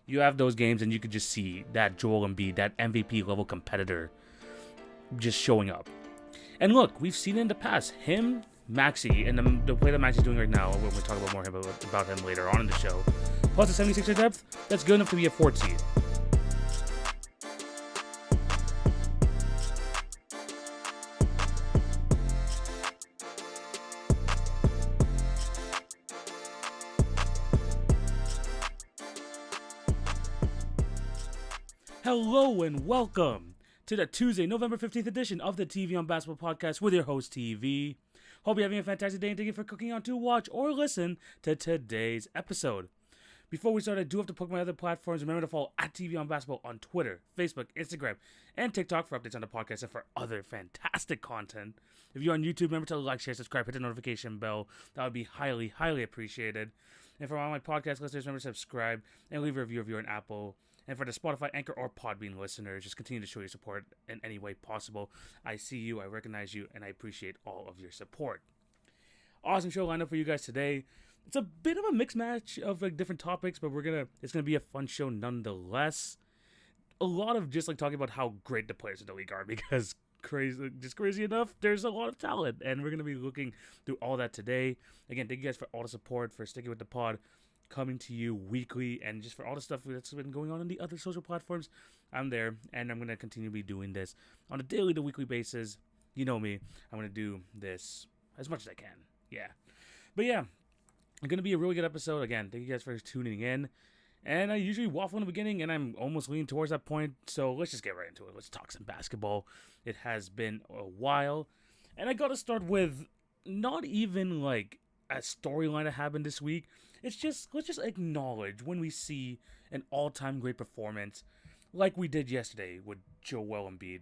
You have those games and you could just see that Joel Embiid, that MVP level competitor, just showing up. And look, we've seen it in the past. Him, Maxey, and the play that Maxey's doing right now, we'll talk about more about him later on in the show, plus the 76er depth, that's good enough to be a 4th seed. Hello and welcome to the Tuesday, November 15th edition of the TV on Basketball Podcast with your host, TV. Hope you're having a fantastic day and thank you for clicking on to watch or listen to today's episode. Before we start, I do have to plug my other platforms. Remember to follow at TV on Basketball on Twitter, Facebook, Instagram, and TikTok for updates on the podcast and for other fantastic content. If you're on YouTube, remember to like, share, subscribe, hit the notification bell. That would be highly, highly appreciated. And for all my podcast listeners, remember to subscribe and leave a review if you're on Apple. And for the Spotify, Anchor, or Podbean listeners, just continue to show your support in any way possible. I see you, I recognize you, and I appreciate all of your support. Awesome show lineup for you guys today. It's a bit of a mixed match of different topics, but it's gonna be a fun show nonetheless. A lot of just talking about how great the players in the league are, because crazy enough, there's a lot of talent, and we're gonna be looking through all that today. Again, thank you guys for all the support, for sticking with the pod, coming to you weekly, and just for all the stuff that's been going on the other social platforms. I'm there, and I'm going to continue to be doing this on a daily to weekly basis. You know me. I'm going to do this as much as I can. Yeah. But yeah, it's going to be a really good episode. Again, thank you guys for tuning in. And I usually waffle in the beginning, and I'm almost leaning towards that point. So let's just get right into it. Let's talk some basketball. It has been a while. And I got to start with not even a storyline that happened this week. It's just, let's just acknowledge when we see an all-time great performance like we did yesterday with Joel Embiid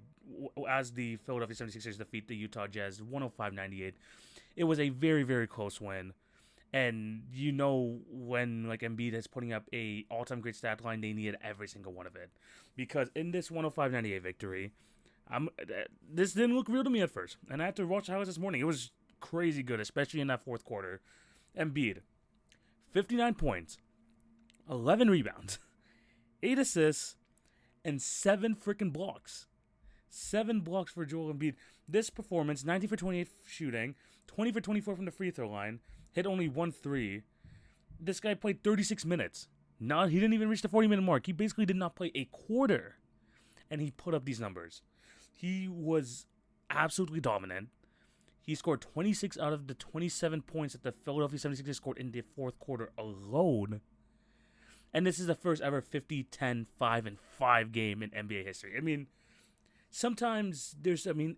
as the Philadelphia 76ers defeat the Utah Jazz 105-98. It was a very, very close win. And you know when Embiid is putting up a all-time great stat line, they needed every single one of it. Because in this 105-98 victory, this didn't look real to me at first. And I had to watch the highlights this morning. It was crazy good, especially in that fourth quarter. Embiid, 59 points, 11 rebounds, 8 assists, and 7 freaking blocks. 7 blocks for Joel Embiid. This performance, 19 for 28 shooting, 20 for 24 from the free throw line, hit only 1 3. This guy played 36 minutes. He didn't even reach the 40-minute mark. He basically did not play a quarter, and he put up these numbers. He was absolutely dominant. He scored 26 out of the 27 points that the Philadelphia 76ers scored in the fourth quarter alone. And this is the first ever 50, 10, 5, and 5 game in NBA history. I mean, sometimes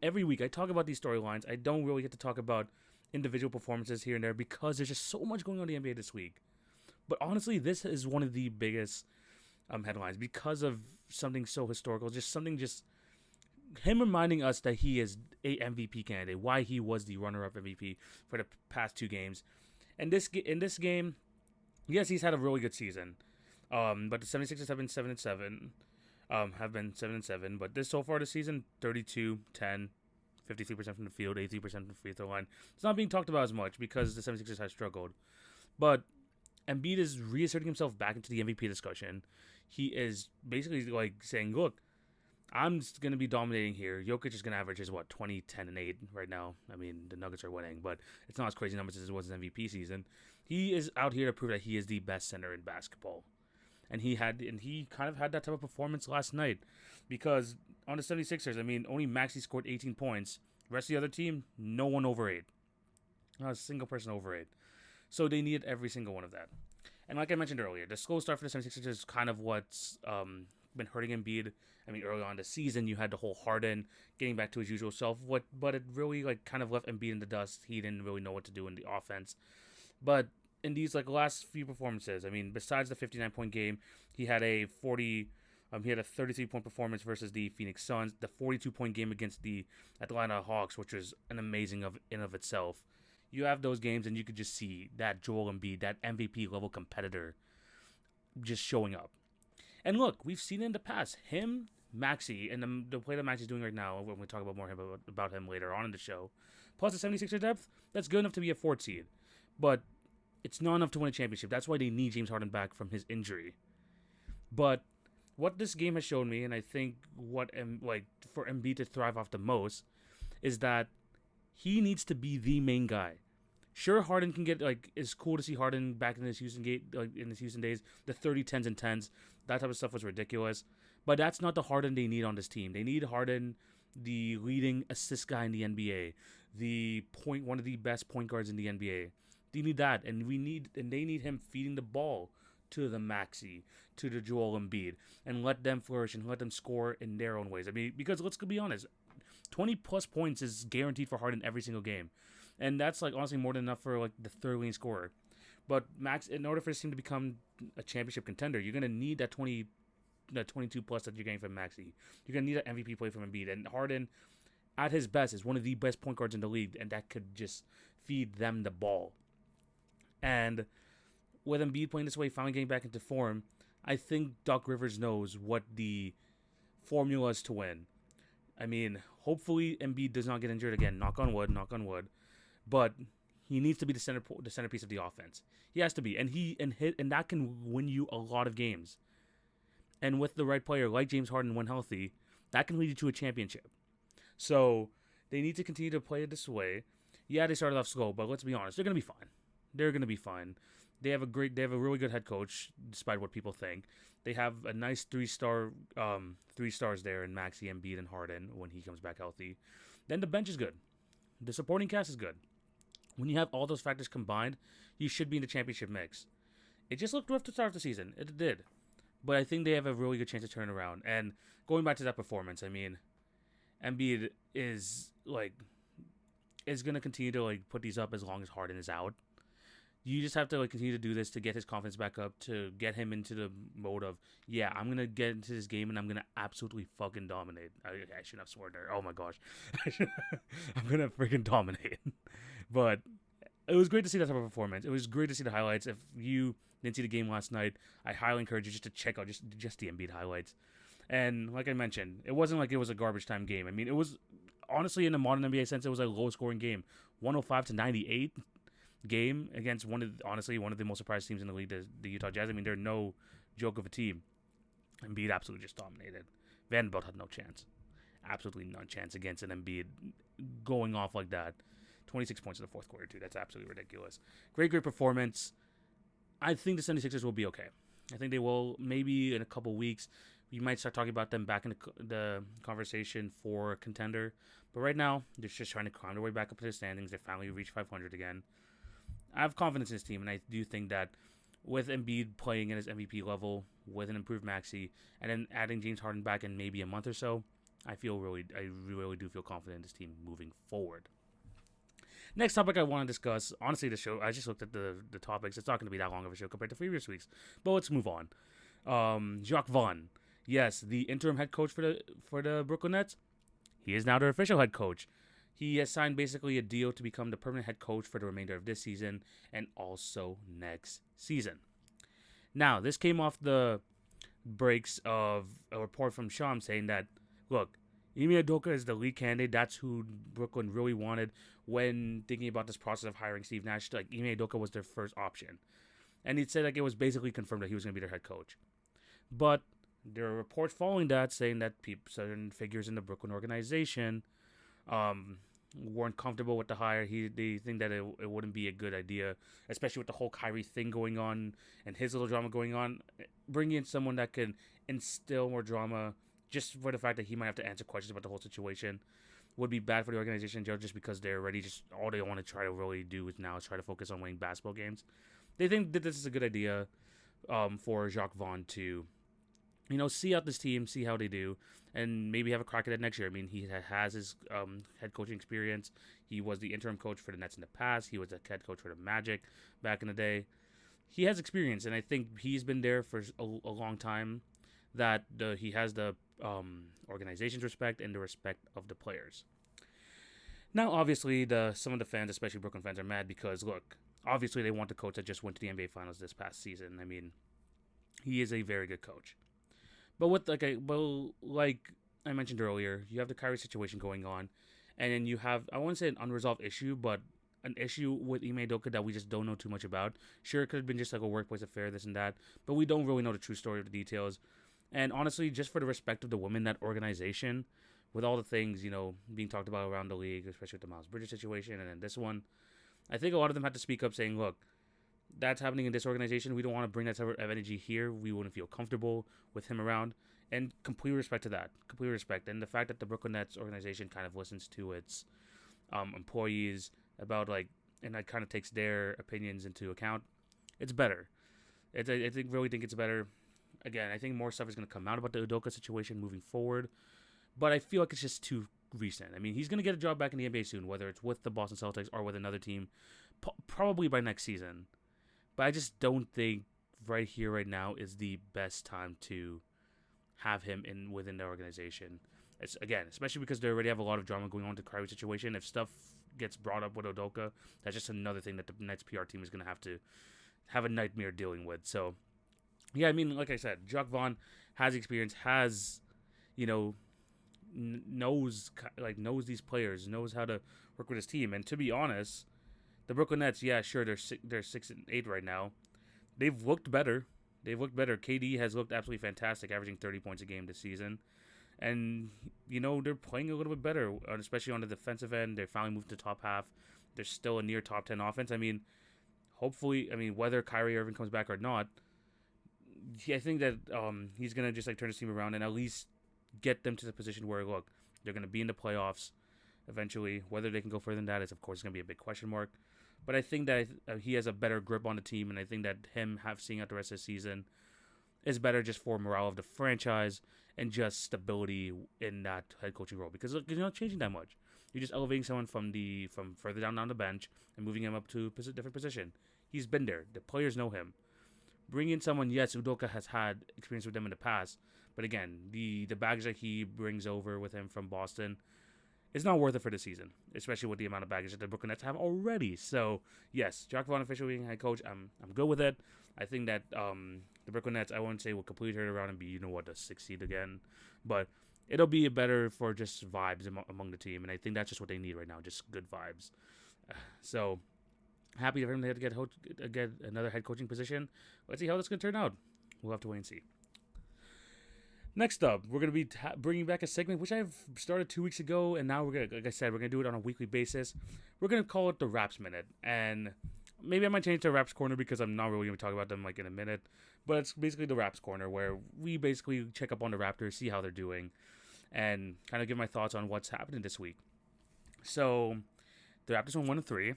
every week I talk about these storylines. I don't really get to talk about individual performances here and there because there's just so much going on in the NBA this week. But honestly, this is one of the biggest headlines because of something so historical. Him reminding us that he is a MVP candidate, why he was the runner-up MVP for the past 2 games. And in this game, yes, he's had a really good season. But the 76ers have been 7-7. But so far this season, 32, 10, 53% from the field, 83% from the free throw line. It's not being talked about as much because the 76ers have struggled. But Embiid is reasserting himself back into the MVP discussion. He is basically saying, look, I'm just going to be dominating here. Jokic is going to average 20, 10, and 8 right now. I mean, the Nuggets are winning, but it's not as crazy numbers as it was his MVP season. He is out here to prove that he is the best center in basketball. And he kind of had that type of performance last night because on the 76ers, only Maxey scored 18 points. The rest of the other team, no one over 8. Not a single person over 8. So they needed every single one of that. And like I mentioned earlier, the slow start for the 76ers is kind of what's been hurting Embiid. Early on in the season, you had the whole Harden getting back to his usual self, but it really kind of left Embiid in the dust. He didn't really know what to do in the offense. But in these last few performances, besides the 59-point game, he had a 33-point performance versus the Phoenix Suns, the 42-point game against the Atlanta Hawks, which was an amazing in of itself. You have those games, and you could just see that Joel Embiid, that MVP level competitor, just showing up. And look, we've seen it in the past. Him, Maxey, and the play that Maxey's doing right now, when we talk about more about him later on in the show, plus the 76er depth, that's good enough to be a 4th seed. But it's not enough to win a championship. That's why they need James Harden back from his injury. But what this game has shown me, and I think for Embiid to thrive off the most, is that he needs to be the main guy. Sure, Harden can get it's cool to see Harden back in his in his Houston days. The 30 10s and 10s, that type of stuff was ridiculous. But that's not the Harden they need on this team. They need Harden, the leading assist guy in the NBA, one of the best point guards in the NBA. They need that, and they need him feeding the ball to the Maxi, to the Joel Embiid, and let them flourish and let them score in their own ways. I mean, because let's be honest, 20 plus points is guaranteed for Harden every single game. And that's honestly more than enough for the third leading scorer. But Max, in order for this team to become a championship contender, you're gonna need that 22 plus that you're getting from Maxi. You're gonna need that MVP play from Embiid. And Harden, at his best, is one of the best point guards in the league, and that could just feed them the ball. And with Embiid playing this way, finally getting back into form, I think Doc Rivers knows what the formula is to win. I mean, hopefully Embiid does not get injured again. Knock on wood. But he needs to be the centerpiece of the offense. He has to be, and that can win you a lot of games. And with the right player like James Harden when healthy, that can lead you to a championship. So they need to continue to play it this way. Yeah, they started off slow, but let's be honest, they're gonna be fine. They have a really good head coach, despite what people think. They have a nice three stars there in Maxey, Embiid, and Harden when he comes back healthy. Then the bench is good. The supporting cast is good. When you have all those factors combined, you should be in the championship mix. It just looked rough to start the season. It did. But I think they have a really good chance to turn around. And going back to that performance, I mean, Embiid is going to continue to put these up as long as Harden is out. You just have to continue to do this to get his confidence back up, to get him into the mode of, yeah, I'm going to get into this game and I'm going to absolutely fucking dominate. I shouldn't have sworn there. Oh my gosh. I'm going to freaking dominate. But it was great to see that type of performance. It was great to see the highlights. If you didn't see the game last night, I highly encourage you just to check out just the Embiid highlights. And like I mentioned, it wasn't like it was a garbage time game. I mean, it was, honestly, in the modern NBA sense, it was a low-scoring game. 105-98 game against one of the most surprised teams in the league, the Utah Jazz. I mean, they're no joke of a team. Embiid absolutely just dominated. Vanderbilt had no chance. Absolutely no chance against an Embiid going off like that. 26 points in the fourth quarter, too. That's absolutely ridiculous. Great performance. I think the 76ers will be okay. I think they will. Maybe in a couple weeks, we might start talking about them back in the conversation for contender. But right now, they're just trying to climb their way back up to the standings. They finally reached 500 again. I have confidence in this team, and I do think that with Embiid playing at his MVP level, with an improved Maxey, and then adding James Harden back in maybe a month or so, I really do feel confident in this team moving forward. Next topic I want to discuss, honestly, the show, I just looked at the topics. It's not going to be that long of a show compared to previous weeks, but let's move on. Jacques Vaughn, yes, the interim head coach for the Brooklyn Nets, he is now their official head coach. He has signed basically a deal to become the permanent head coach for the remainder of this season and also next season. Now, this came off the breaks of a report from Sham saying that, look, Ime Udoka is the lead candidate. That's who Brooklyn really wanted when thinking about this process of hiring Steve Nash. Ime Udoka was their first option. And he said it was basically confirmed that he was going to be their head coach. But there are reports following that saying that certain figures in the Brooklyn organization weren't comfortable with the hire. They think that it wouldn't be a good idea, especially with the whole Kyrie thing going on and his little drama going on. Bringing in someone that can instill more drama just for the fact that he might have to answer questions about the whole situation would be bad for the organization just because they're already all they want to try to really do is now try to focus on winning basketball games. They think that this is a good idea for Jacques Vaughn to see out this team, see how they do, and maybe have a crack at it next year. I mean, he has his head coaching experience. He was the interim coach for the Nets in the past. He was the head coach for the Magic back in the day. He has experience, and I think he's been there for a long time, that he has the organization's respect and the respect of the players. Now, obviously, some of the fans, especially Brooklyn fans, are mad because, look, obviously they want the coach that just went to the NBA Finals this past season. I mean, he is a very good coach. But like I mentioned earlier, you have the Kyrie situation going on, and then you have, I won't say an unresolved issue, but an issue with Ime Udoka that we just don't know too much about. Sure, it could have been just like a workplace affair, this and that, but we don't really know the true story of the details. And honestly, just for the respect of the women in that organization, with all the things, being talked about around the league, especially with the Miles Bridges situation and then this one, I think a lot of them had to speak up saying, look, that's happening in this organization. We don't want to bring that type of energy here. We wouldn't feel comfortable with him around. And complete respect to that. Complete respect. And the fact that the Brooklyn Nets organization kind of listens to its employees about, and that kind of takes their opinions into account, it's better. I really think it's better. Again, I think more stuff is going to come out about the Udoka situation moving forward. But I feel like it's just too recent. I mean, he's going to get a job back in the NBA soon, whether it's with the Boston Celtics or with another team, probably by next season. But I just don't think right here, right now, is the best time to have him within the organization. Especially because they already have a lot of drama going on with the Kyrie situation. If stuff gets brought up with Udoka, that's just another thing that the Nets PR team is going to have a nightmare dealing with. So, yeah, I mean, like I said, Jacques Vaughn has experience, knows these players, knows how to work with his team. And to be honest, the Brooklyn Nets, yeah, sure, they're 6-8 right now. They've looked better. KD has looked absolutely fantastic, averaging 30 points a game this season. And, they're playing a little bit better, especially on the defensive end. They're finally moved to top half. They're still a near top 10 offense. I mean, hopefully, whether Kyrie Irving comes back or not, I think that he's going to just turn his team around and at least get them to the position where, look, they're going to be in the playoffs eventually. Whether they can go further than that is, of course, going to be a big question mark. But I think that he has a better grip on the team, and I think that him seeing out the rest of the season is better just for morale of the franchise and just stability in that head coaching role. Because look, you're not changing that much. You're just elevating someone from further down the bench and moving him up to a different position. He's been there. The players know him. Bring in someone, yes, Udoka has had experience with them in the past, but again, the baggage that he brings over with him from Boston is not worth it for the season, especially with the amount of baggage that the Brooklyn Nets have already. So, yes, Jacques Vaughn officially being head coach, I'm good with it. I think that the Brooklyn Nets, I won't say will completely turn it around and be, the 6th seed again, but it'll be better for just vibes among the team, and I think that's just what they need right now, just good vibes. So, happy for him to get another head coaching position. Let's see how this is going to turn out. We'll have to wait and see. Next up, we're going to be bringing back a segment which I've started 2 weeks ago, and now we're going to, like I said, we're going to do it on a weekly basis. We're going to call it the Raps Minute, and maybe I might change it to Raps Corner because I'm not really going to talk about them in a minute, but it's basically the Raps Corner where we basically check up on the Raptors, see how they're doing, and kind of give my thoughts on what's happening this week. So, the Raptors won 1-3.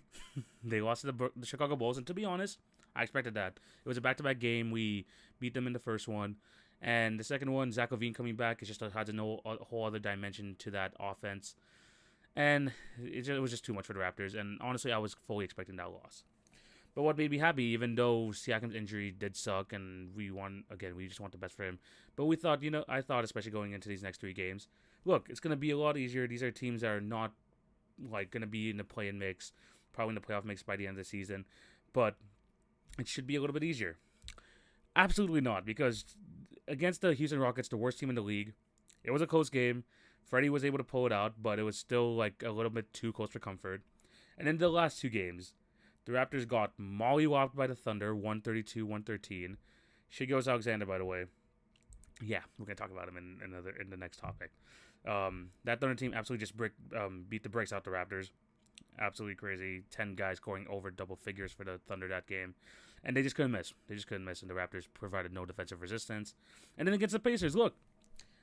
They lost to the Chicago Bulls, and to be honest, I expected that. It was a back-to-back game. We beat them in the first one. And the second one, Zach LaVine coming back, it just adds a whole other dimension to that offense. And it was just too much for the Raptors. And honestly, I was fully expecting that loss. But what made me happy, even though Siakam's injury did suck and we won, again, we just want the best for him. But we thought, I thought especially going into these next 3 games, look, it's going to be a lot easier. These are teams that are not going to be in the play-in mix, probably in the playoff mix by the end of the season. But it should be a little bit easier. Absolutely not, because against the Houston Rockets, the worst team in the league, it was a close game. Freddie was able to pull it out, but it was still a little bit too close for comfort. And in the last 2 games, the Raptors got mollywopped by the Thunder, 132-113. Shai Gilgeous-Alexander, by the way. Yeah, we're going to talk about him in the next topic. That Thunder team absolutely just beat the brakes out the Raptors. Absolutely crazy. 10 guys scoring over double figures for the Thunder that game. And they just couldn't miss. And the Raptors provided no defensive resistance. And then against the Pacers, look,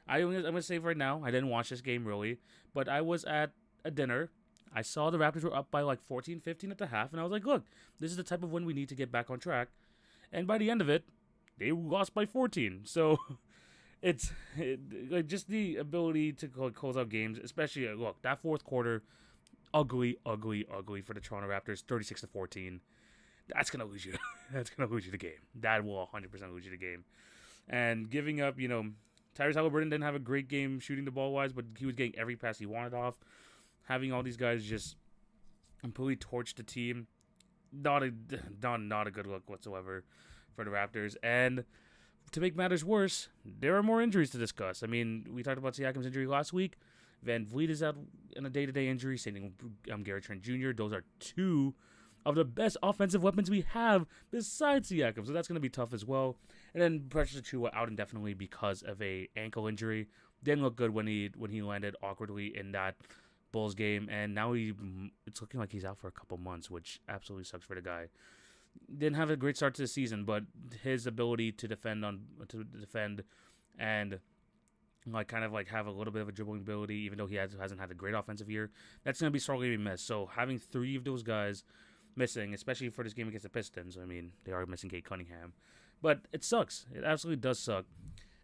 I'm going to say right now, I didn't watch this game really, but I was at a dinner. I saw the Raptors were up by 14-15 at the half, and I was like, look, this is the type of win we need to get back on track. And by the end of it, they lost by 14. So it's just the ability to close out games, especially, look, that fourth quarter, ugly for the Toronto Raptors, 36-14. That's going to lose you. That's going to lose you the game. That will 100% lose you the game. And giving up, Tyrese Halliburton didn't have a great game shooting the ball-wise, but he was getting every pass he wanted off. Having all these guys just completely torch the team, not a good look whatsoever for the Raptors. And to make matters worse, there are more injuries to discuss. I mean, we talked about Siakam's injury last week. Van Vliet is out in a day-to-day injury. Same thing, Gary Trent Jr. Those are two of the best offensive weapons we have besides Siakam. So that's going to be tough as well. And then Precious Achiuwa out indefinitely because of a ankle injury. Didn't look good when he landed awkwardly in that Bulls game, and now it's looking like he's out for a couple months, which absolutely sucks for the guy. Didn't have a great start to the season, but his ability to defend and kind of have a little bit of a dribbling ability, even though he hasn't had a great offensive year, that's going to be sorely missed. So having three of those guys missing, especially for this game against the Pistons, I mean, they are missing Kate Cunningham, but it sucks. It absolutely does suck.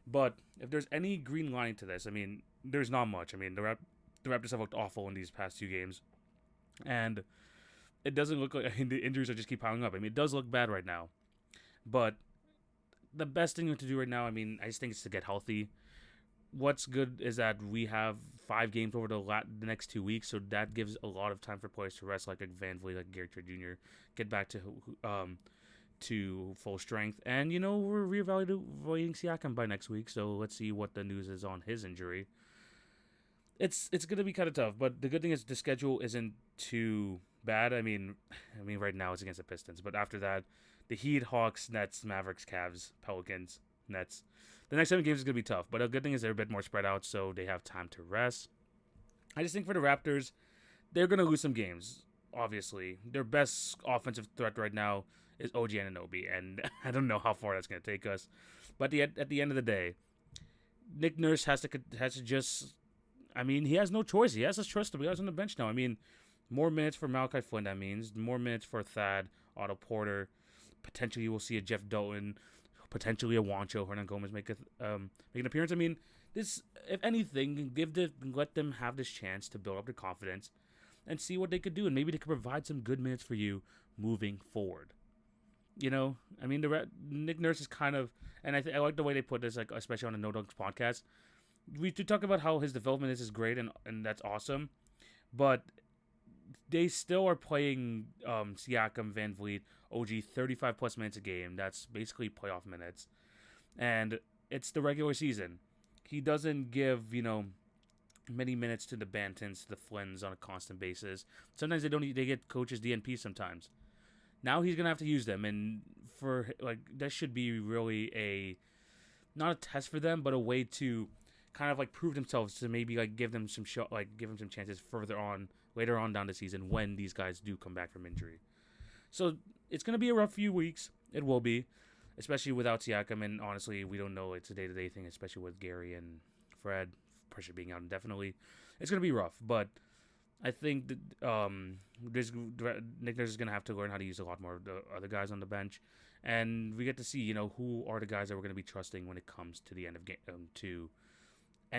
But if there's any green line to this, I mean, there's not much. I mean, the Raptors have looked awful in these past 2 games, and it doesn't look like the injuries are just keep piling up. I mean, it does look bad right now, but the best thing to do right now, I mean, I just think it's to get healthy. What's good is that we have 5 games over the next 2 weeks, so that gives a lot of time for players to rest, like Van Vliet, like Gary Trent Jr., get back to full strength. And, we're reevaluating Siakam by next week, so let's see what the news is on his injury. It's going to be kind of tough, but the good thing is the schedule isn't too bad. I mean, right now it's against the Pistons, but after that, the Heat, Hawks, Nets, Mavericks, Cavs, Pelicans, Nets. The next 7 games is going to be tough, but a good thing is they're a bit more spread out, so they have time to rest. I just think for the Raptors, they're going to lose some games, obviously. Their best offensive threat right now is OG Anunoby, and I don't know how far that's going to take us. But at the end of the day, Nick Nurse has to just... I mean, he has no choice. He has to trust the guys on the bench now. I mean, more minutes for Malachi Flynn, that means. More minutes for Thad, Otto Porter. Potentially we'll see a Jeff Dalton, potentially a Juancho Hernan Gomez make an appearance. I mean, this, if anything, let them have this chance to build up their confidence and see what they could do, and maybe they could provide some good minutes for you moving forward. I mean, Nick Nurse is kind of, and I like the way they put this, especially on the No Dunks podcast. We talk about how his development is great, and that's awesome, but they still are playing Siakam, Van Vliet, OG 35-plus minutes a game. That's basically playoff minutes. And it's the regular season. He doesn't give, many minutes to the Bantons, to the Flynns on a constant basis. Sometimes they get coaches DNP sometimes. Now he's going to have to use them. And that should be really not a test for them, but a way to kind of prove themselves, to maybe give them some chances later on down the season when these guys do come back from injury. So it's going to be a rough few weeks. It will be, especially without Siakam, and honestly, we don't know. It's a day-to-day thing, especially with Gary and Fred, Pressure being out indefinitely. It's going to be rough, but I think that Nick Nurse is going to have to learn how to use a lot more of the other guys on the bench, and we get to see, who are the guys that we're going to be trusting when it comes to the end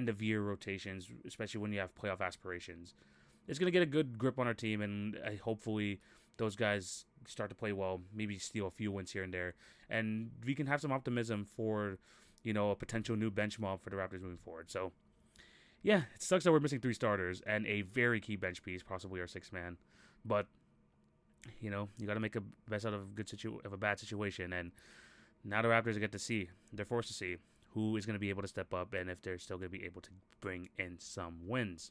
of year rotations, especially when you have playoff aspirations. It's going to get a good grip on our team, and hopefully those guys start to play well, maybe steal a few wins here and there, and we can have some optimism for, a potential new bench mob for the Raptors moving forward. So, yeah, it sucks that we're missing 3 starters and a very key bench piece, possibly our 6th man, but, you got to make a best out of a bad situation, and now the Raptors they're forced to see who is going to be able to step up and if they're still going to be able to bring in some wins.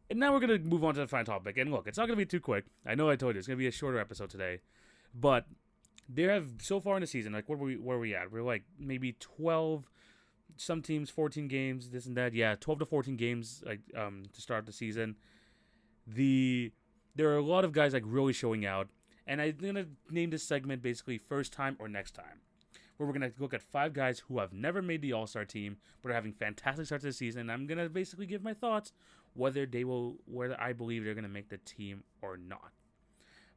And now we're going to move on to the final topic. And look, it's not going to be too quick. I know I told you, it's going to be a shorter episode today. But there have, so far in the season, where are we at? We're maybe 12, some teams 14 games, this and that. Yeah, 12 to 14 games to start the season. There are a lot of guys really showing out. And I'm going to name this segment basically First Time or Next Time, where we're going to look at 5 guys who have never made the All-Star team, but are having fantastic starts to the season. And I'm going to basically give my thoughts whether I believe they're going to make the team or not.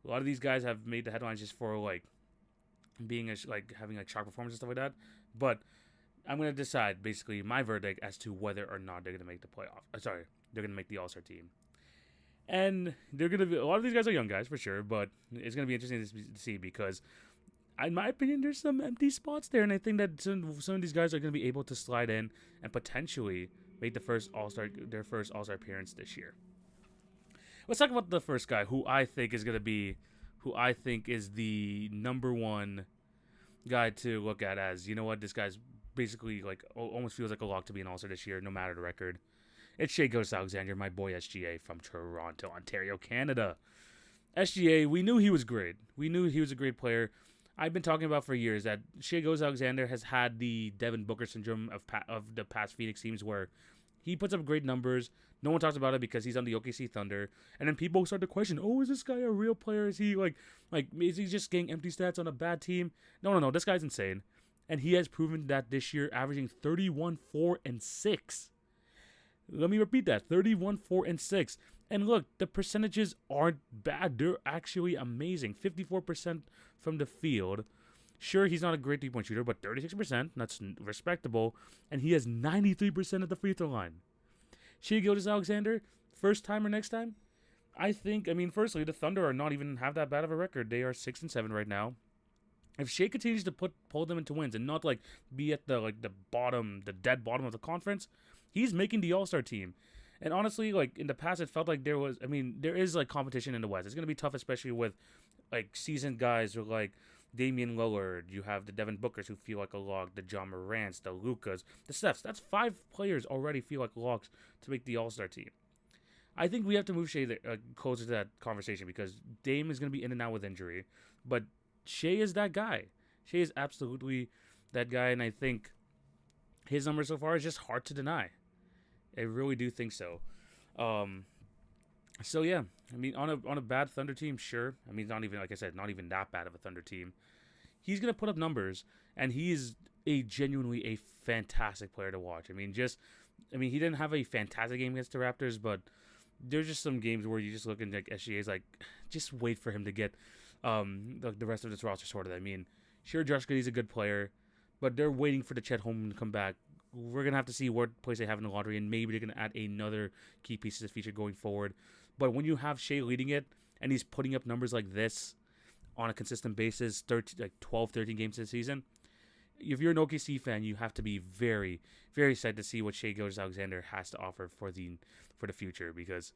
A lot of these guys have made the headlines just for being having sharp performance and stuff like that. But I'm going to decide basically my verdict as to whether or not they're going to make the playoff. They're going to make the All-Star team. And they're going to be, a lot of these guys are young guys for sure, but it's going to be interesting to see because, in my opinion, there's some empty spots there, and I think that some of these guys are going to be able to slide in and potentially make their first All-Star appearance this year. Let's talk about the first guy who I think is the number one guy to look at as, this guy's basically almost feels like a lock to be an All-Star this year, no matter the record. It's Shai Gilgeous-Alexander, my boy SGA from Toronto, Ontario, Canada. SGA, we knew he was great. We knew he was a great player. I've been talking about for years that Shai Gilgeous-Alexander has had the Devin Booker syndrome of the past Phoenix teams where he puts up great numbers. No one talks about it because he's on the OKC Thunder. And then people start to question, oh, is this guy a real player? Is he is he just getting empty stats on a bad team? No. This guy's insane. And he has proven that this year, averaging 31, 4, and 6. Let me repeat that. 31, 4, and 6. And look, the percentages aren't bad. They're actually amazing. 54% from the field. Sure, he's not a great three-point shooter, but 36%, that's respectable. And he has 93% at the free throw line. Shai Gilgeous-Alexander, first time or next time? Firstly, the Thunder are not even have that bad of a record. They are 6-7 right now. If Shai continues to pull them into wins and not be at the dead bottom of the conference, he's making the All-Star team. And honestly, in the past, it felt like there is competition in the West. It's gonna be tough, especially with seasoned guys like Damian Lillard. You have the Devin Bookers who feel like a lock, the John Morants, the Lukas, the Stephs. That's 5 players already feel like locks to make the All-Star team. I think we have to move Shai closer to that conversation because Dame is gonna be in and out with injury, but Shai is that guy. Shai is absolutely that guy, and I think his numbers so far is just hard to deny. I really do think so. So yeah, on a bad Thunder team, sure. Not even not even that bad of a Thunder team. He's gonna put up numbers, and he is genuinely a fantastic player to watch. He didn't have a fantastic game against the Raptors, but there's just some games where you just look and SGA's just wait for him to get the rest of this roster sorted. Sure, Josh Giddey's a good player, but they're waiting for the Chet Holmgren to come back. We're going to have to see what place they have in the lottery, and maybe they're going to add another key piece to the feature going forward. But when you have Shai leading it, and he's putting up numbers like this on a consistent basis, 12, 13 games this season, if you're an OKC fan, you have to be very, very excited to see what Shai Gilgeous-Alexander has to offer for the future, because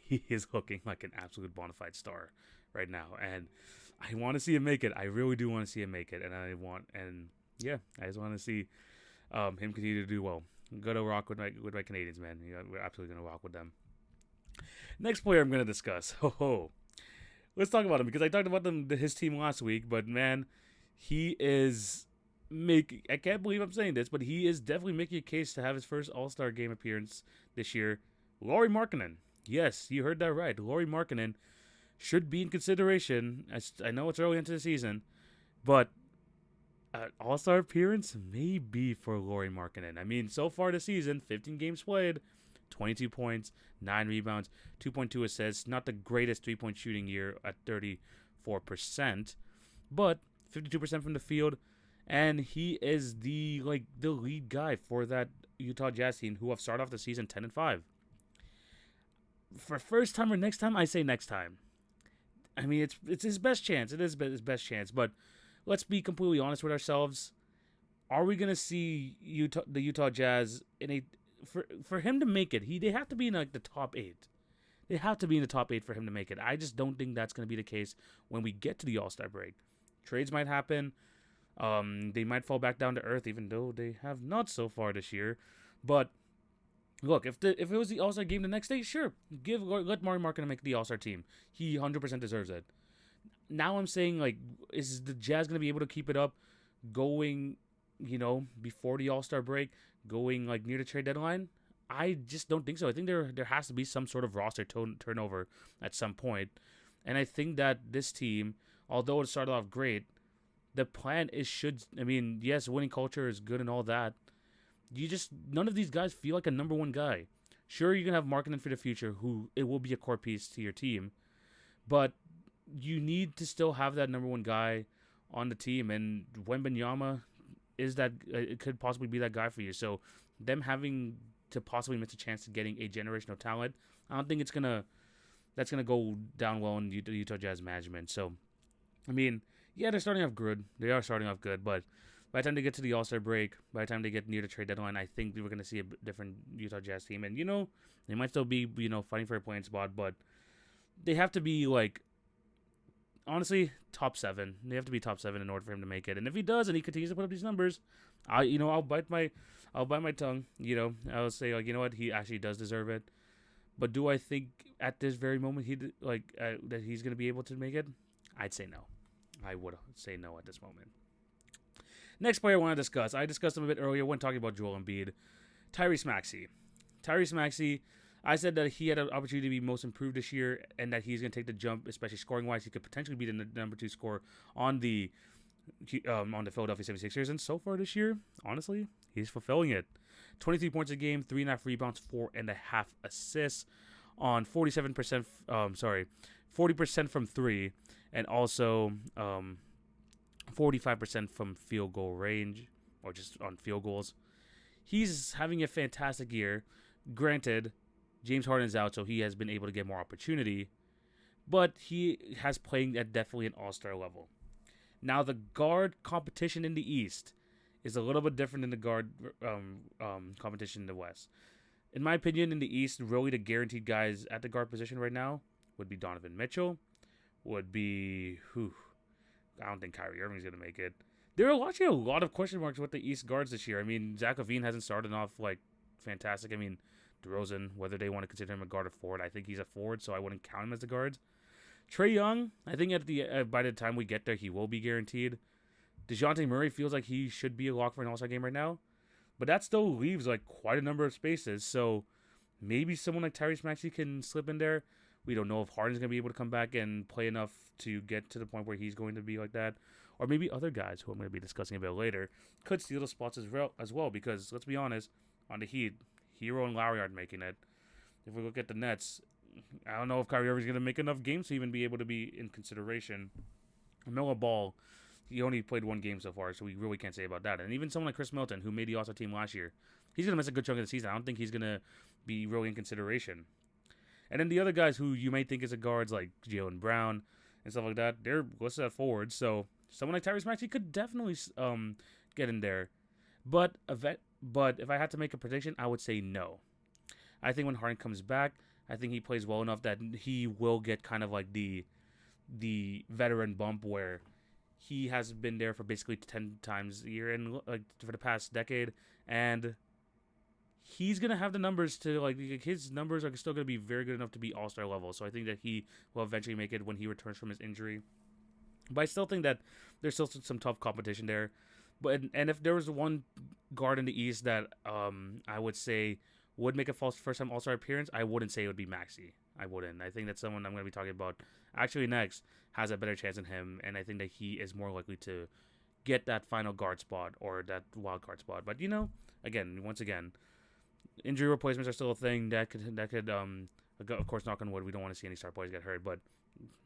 he is looking like an absolute bona fide star right now. And I want to see him make it. I really do want to see him make it. I just want to see him continue to do well. I'm going to rock with my Canadians, man. We're absolutely going to rock with them. Next player I'm going to discuss. Let's talk about him, because I talked about his team last week, but man, he is I can't believe I'm saying this, but he is definitely making a case to have his first All-Star game appearance this year. Lauri Markkanen. Yes, you heard that right. Lauri Markkanen should be in consideration. I know it's early into the season, but an All-Star appearance may be for Lauri Markkanen. So far this season, 15 games played, 22 points, 9 rebounds, 2.2 assists. Not the greatest three-point shooting year at 34%, but 52% from the field. And he is the lead guy for that Utah Jazz team, who have started off the season 10-5. For first time or next time, I say next time. It's his best chance. It is his best chance. But let's be completely honest with ourselves. Are we gonna see the Utah Jazz for him to make it? They have to be in the top 8. They have to be in the top 8 for him to make it. I just don't think that's gonna be the case when we get to the All-Star break. Trades might happen. They might fall back down to earth, even though they have not so far this year. But look, if it was the All-Star game the next day, sure, let Lauri Markkanen make the All-Star team. He 100% deserves it. Now I'm saying, is the Jazz going to be able to keep it up going, before the All-Star break, going near the trade deadline? I just don't think so. I think there has to be some sort of roster turnover at some point. And I think that this team, although it started off great, the plan is yes, winning culture is good and all that. None of these guys feel like a number one guy. Sure, you can have Markkanen for the future, who it will be a core piece to your team, but you need to still have that number one guy on the team, and Wembanyama is that. It could possibly be that guy for you. So them having to possibly miss a chance to getting a generational talent, I don't think that's gonna go down well in the Utah Jazz management. So, yeah, they're starting off good. They are starting off good, but by the time they get to the All-Star break, by the time they get near the trade deadline, I think we're going to see a different Utah Jazz team. And, they might still be, fighting for a playing spot, but they have to be, honestly, top 7. They have to be top 7 in order for him to make it. And if he does, and he continues to put up these numbers, I'll bite my tongue. I'll say like, you know what, he actually does deserve it. But do I think at this very moment that he's gonna be able to make it? I'd say no. I would say no at this moment. Next player I want to discuss. I discussed him a bit earlier when talking about Joel Embiid. Tyrese Maxey. Tyrese Maxey, I said that he had an opportunity to be most improved this year and that he's going to take the jump, especially scoring-wise. He could potentially be the number 2 scorer on the Philadelphia 76ers. And so far this year, honestly, he's fulfilling it. 23 points a game, 3.5 rebounds, 4.5 assists on 40% from 3, and also 45% from field goal range, or just on field goals. He's having a fantastic year. Granted, James Harden's out, so he has been able to get more opportunity, but he has playing at definitely an all-star level. Now, the guard competition in the East is a little bit different than the guard competition in the West. In my opinion, in the East, really the guaranteed guys at the guard position right now would be Donovan Mitchell, would be I don't think Kyrie Irving's going to make it. There are actually a lot of question marks with the East guards this year. I mean, Zach LaVine hasn't started off like fantastic. I mean, DeRozan, whether they want to consider him a guard or forward, I think he's a forward, so I wouldn't count him as the guards. Trae Young, I think by the time we get there, he will be guaranteed. DeJounte Murray feels like he should be a lock for an All-Star game right now, but that still leaves like quite a number of spaces. So maybe someone like Tyrese Maxey can slip in there. We don't know if Harden's going to be able to come back and play enough to get to the point where he's going to be like that. Or maybe other guys who I'm going to be discussing a bit later could steal the spots as well. Because, let's be honest, on the Heat, Hero and Lowry aren't making it. If we look at the Nets, I don't know if Kyrie Irving's going to make enough games to even be able to be in consideration. Melo Ball, he only played 1 game so far, so we really can't say about that. And even someone like Chris Middleton, who made the All-Star team last year, he's going to miss a good chunk of the season. I don't think he's going to be really in consideration. And then the other guys who you may think is a guards, like Jaylen Brown and stuff like that, they're listed at forwards. So someone like Tyrese Maxey could definitely get in there. But if I had to make a prediction, I would say no. I think when Harden comes back, I think he plays well enough that he will get kind of like the veteran bump where he has been there for basically 10 times a year and like for the past decade, and he's going to have the numbers to, like, his numbers are still going to be very good enough to be all-star level. So I think that he will eventually make it when he returns from his injury. But I still think that there's still some tough competition there. And if there was one guard in the East that I would say would make a first-time all-star appearance, I wouldn't say it would be Maxey. I wouldn't. I think that someone I'm going to be talking about actually next has a better chance than him, and I think that he is more likely to get that final guard spot or that wild card spot. But, once again, injury replacements are still a thing that could of course, knock on wood, we don't want to see any star players get hurt, but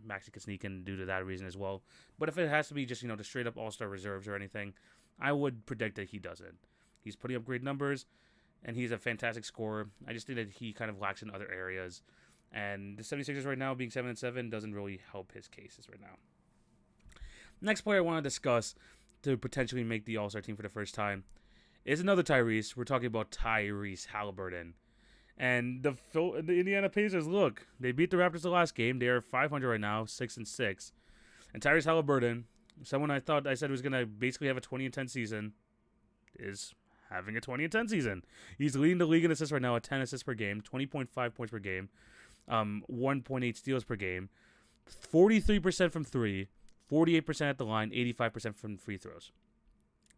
Maxey could sneak in due to that reason as well. But if it has to be just, the straight up all-star reserves or anything, I would predict that he doesn't. He's putting up great numbers, and he's a fantastic scorer. I just think that he kind of lacks in other areas. And the 76ers right now being 7-7 doesn't really help his cases right now. Next player I want to discuss to potentially make the All-Star team for the first time is another Tyrese. We're talking about Tyrese Halliburton. And the Indiana Pacers, look, they beat the Raptors the last game. They are 500 right now, 6-6. And Tyrese Halliburton, someone I said was going to basically have a 20-10 season, is having a 20-10 season. He's leading the league in assists right now at 10 assists per game, 20.5 points per game, 1.8 steals per game, 43% from 3, 48% at the line, 85% from free throws.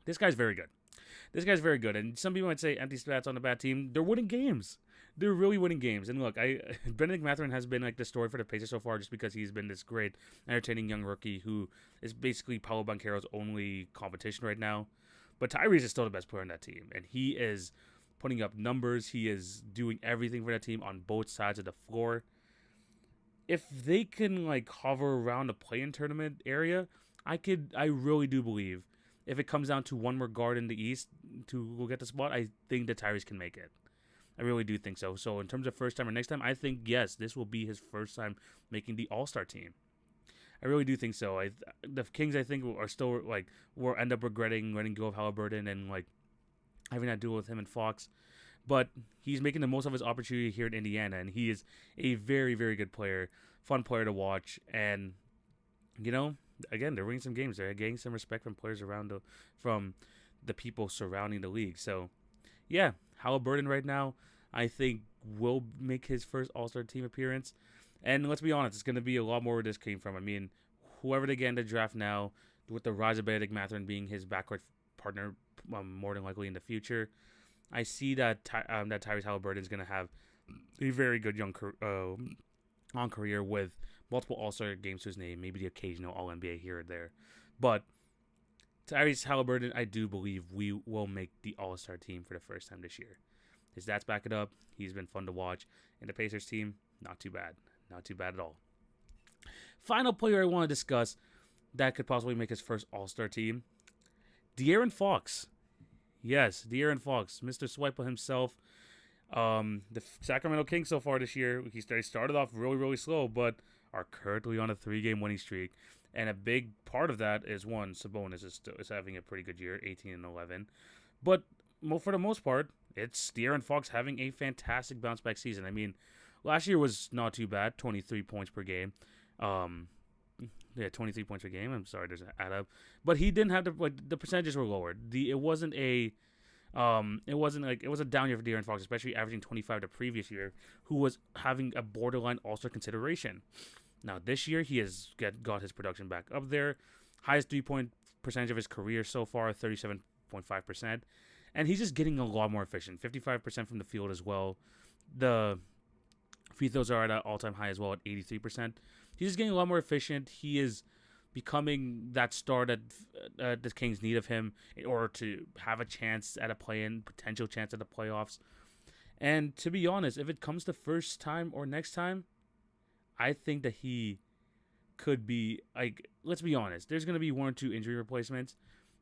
This guy's very good. And some people might say empty stats on a bad team. They're winning games. They're really winning games. And look, Benedict Mathurin has been like the story for the Pacers so far just because he's been this great, entertaining young rookie who is basically Paolo Banchero's only competition right now. But Tyrese is still the best player on that team. And he is putting up numbers. He is doing everything for that team on both sides of the floor. If they can like hover around the play-in tournament area, I really do believe if it comes down to one more guard in the East to go get the spot, I think that Tyrese can make it. I really do think so. So in terms of first time or next time, I think, yes, this will be his first time making the All-Star team. I really do think so. The Kings, I think, are still, like, will end up regretting letting go of Halliburton and, like, having that duel with him and Fox. But he's making the most of his opportunity here in Indiana, and he is a very, very good player, fun player to watch, and you know, again, they're winning some games. They're getting some respect from players from the people surrounding the league. So, yeah, Halliburton right now, I think, will make his first All-Star team appearance. And let's be honest, it's going to be a lot more where this came from. I mean, whoever they get in the draft now, with the rise of Benedict Mathurin being his backcourt partner more than likely in the future, I see that that Tyrese Halliburton is going to have a very good young long career with multiple All-Star games to his name, maybe the occasional All-NBA here or there. But Tyrese Halliburton, I do believe we will make the All-Star team for the first time this year. His stats back it up. He's been fun to watch. And the Pacers team, not too bad. Not too bad at all. Final player I want to discuss that could possibly make his first All-Star team, De'Aaron Fox. Yes, De'Aaron Fox, Mr. Swiper himself. The Sacramento Kings so far this year, they started off really, really slow, but are currently on a 3-game winning streak. And a big part of that is, one, Sabonis is having a pretty good year, 18-11. But for the most part, it's De'Aaron Fox having a fantastic bounce-back season. I mean, last year was not too bad, 23 points per game. 23 points per game. I'm sorry, there's an add up, but he didn't have the percentages were lower. It was a down year for De'Aaron Fox, especially averaging 25 the previous year, who was having a borderline All-Star consideration. Now this year he has got his production back up there, highest 3-point percentage of his career so far, 37.5%, and he's just getting a lot more efficient, 55% from the field as well. The free throws are at an all-time high as well at 83%. He's just getting a lot more efficient. He is becoming that star that the Kings need of him in order to have a chance at a potential chance at the playoffs. And to be honest, if it comes to first time or next time, I think that he could be, let's be honest, there's going to be 1 or 2 injury replacements.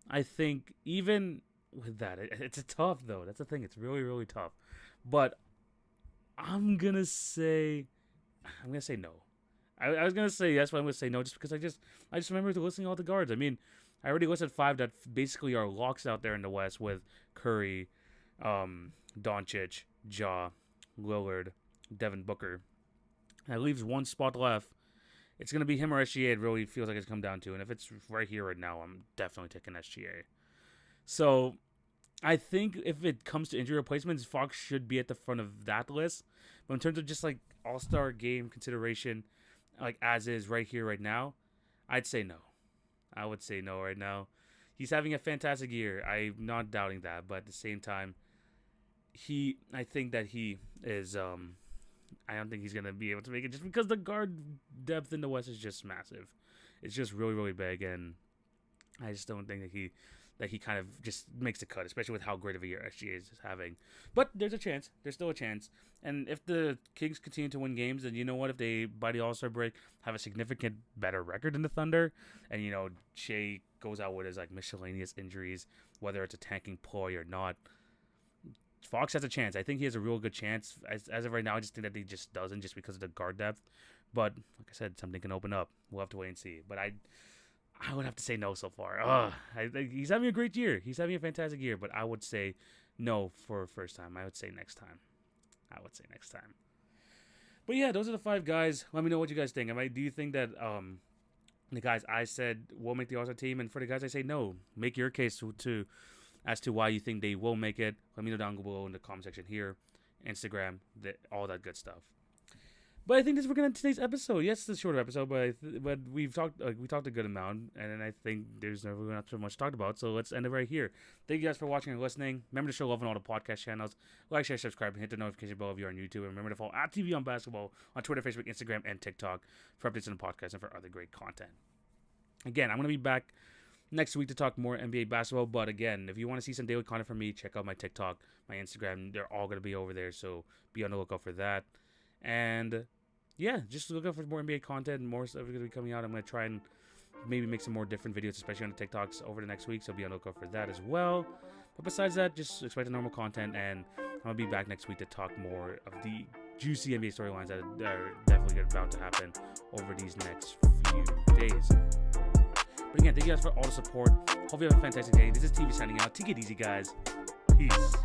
I think even with that, it's tough though. That's the thing. It's really, really tough. But I'm going to say no. I was going to say yes, but I'm going to say no just because I just remember listing all the guards. I mean, I already listed 5 that basically are locks out there in the West with Curry, Doncic, Ja, Lillard, Devin Booker. That leaves 1 spot left. It's going to be him or SGA. It really feels like it's come down to. And if it's right here right now, I'm definitely taking SGA. So I think if it comes to injury replacements, Fox should be at the front of that list. But in terms of just All-Star game consideration, as is right here, right now, I'd say no. I would say no right now. He's having a fantastic year. I'm not doubting that. But at the same time, I think that he is, I don't think he's going to be able to make it just because the guard depth in the West is just massive. It's just really, really big. And I just don't think that he kind of just makes the cut, especially with how great of a year SGA is having. But there's a chance. There's still a chance. And if the Kings continue to win games, then you know what? If they, by the All-Star break, have a significant better record than the Thunder, and, Shea goes out with his, miscellaneous injuries, whether it's a tanking ploy or not, Fox has a chance. I think he has a real good chance. As of right now, I just think that he just doesn't just because of the guard depth. But, like I said, something can open up. We'll have to wait and see. But I would have to say no so far. He's having a great year. He's having a fantastic year. But I would say no for first time. I would say next time. But yeah, those are the 5 guys. Let me know what you guys think. Do you think that the guys I said will make the All-Star team? And for the guys I say no, make your case as to why you think they will make it. Let me know down below in the comment section here, Instagram, all that good stuff. But I think this is going to today's episode. Yes, it's a shorter episode, but we talked a good amount, and I think there's never not so much talked about. So let's end it right here. Thank you guys for watching and listening. Remember to show love on all the podcast channels. Like, share, subscribe, and hit the notification bell if you're on YouTube. And remember to follow @TV on Basketball on Twitter, Facebook, Instagram, and TikTok for updates on the podcast and for other great content. Again, I'm going to be back next week to talk more NBA basketball. But again, if you want to see some daily content from me, check out my TikTok, my Instagram. They're all going to be over there, so be on the lookout for that. And yeah, just look out for more NBA content and more stuff is going to be coming out. I'm going to try and maybe make some more different videos, especially on the TikToks over the next week, so be on the lookout for that as well. But besides that, just expect the normal content, and I'm going to be back next week to talk more of the juicy NBA storylines that are definitely about to happen over these next few days. But again, thank you guys for all the support. Hope you have a fantastic day. This is TV signing out. Take it easy, guys. Peace.